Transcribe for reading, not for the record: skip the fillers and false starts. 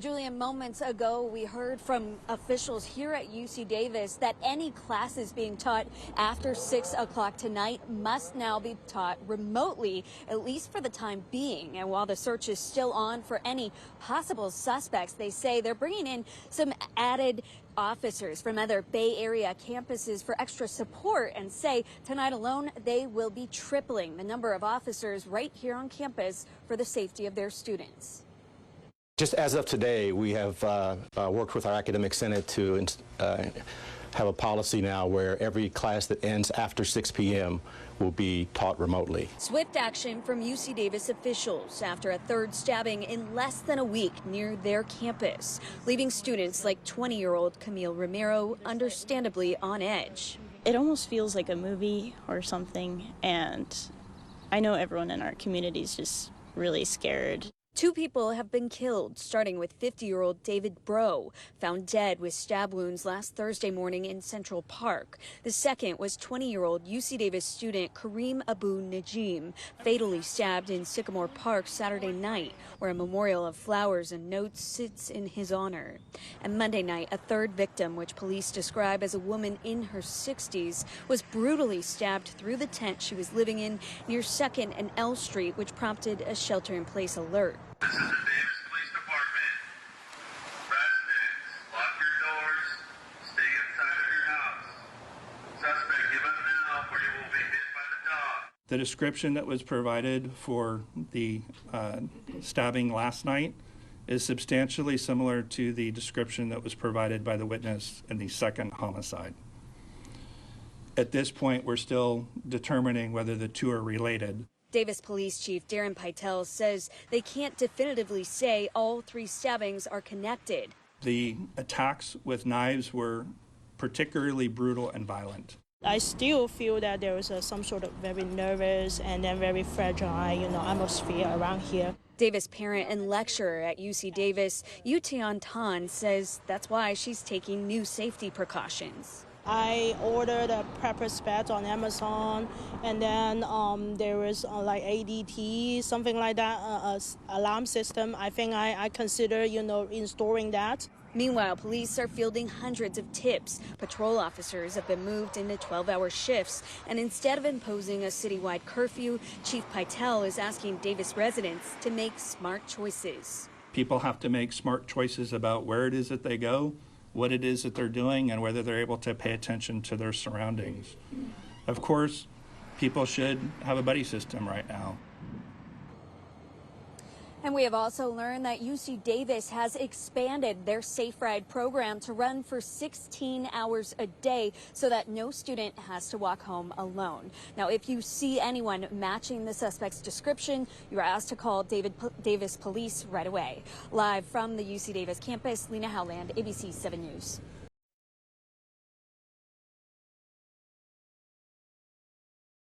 Julian, moments ago, we heard from officials here at UC Davis that any classes being taught after 6 o'clock tonight must now be taught remotely, at least for the time being. And while the search is still on for any possible suspects, they say they're bringing in some added officers from other Bay Area campuses for extra support, and say tonight alone they will be tripling the number of officers right here on campus for the safety of their students. Just as of today, we have worked with our academic senate to have a policy now where every class that ends after 6 p.m. will be taught remotely. Swift action from UC Davis officials after a third stabbing in less than a week near their campus, leaving students like 20-year-old Camille Romero understandably on edge. It almost feels like a movie or something, and I know everyone in our community is just really scared. 2 people have been killed, starting with 50-year-old David Bro, found dead with stab wounds last Thursday morning in Central Park. The second was 20-year-old UC Davis student Kareem Abu Najim, fatally stabbed in Sycamore Park Saturday night, where a memorial of flowers and notes sits in his honor. And Monday night, a third victim, which police describe as a woman in her 60s, was brutally stabbed through the tent she was living in near 2nd and L Street, which prompted a shelter-in-place alert. This is the Davis Police Department. Residents, lock your doors, stay inside of your house. Suspect, give up now or you will be hit by the dog. The description that was provided for the stabbing last night is substantially similar to the description that was provided by the witness in the second homicide. At this point, we're still determining whether the two are related. Davis Police Chief Darren Pytel says they can't definitively say all 3 stabbings are connected. The attacks with knives were particularly brutal and violent. I still feel that there was some sort of very nervous and then very fragile, atmosphere around here. Davis parent and lecturer at UC Davis, Yutian Tan, says that's why she's taking new safety precautions. I ordered a pepper spray on Amazon, and then there was like ADT, something like that, alarm system. I think I consider, installing that. Meanwhile, police are fielding hundreds of tips. Patrol officers have been moved into 12-hour shifts, and instead of imposing a citywide curfew, Chief Pytel is asking Davis residents to make smart choices. People have to make smart choices about where it is that they go, what it is that they're doing, and whether they're able to pay attention to their surroundings. Of course, people should have a buddy system right now. And we have also learned that UC Davis has expanded their Safe Ride program to run for 16 hours a day so that no student has to walk home alone. Now, if you see anyone matching the suspect's description, you are asked to call Davis Police right away. Live from the UC Davis campus, Lena Howland, ABC 7 News.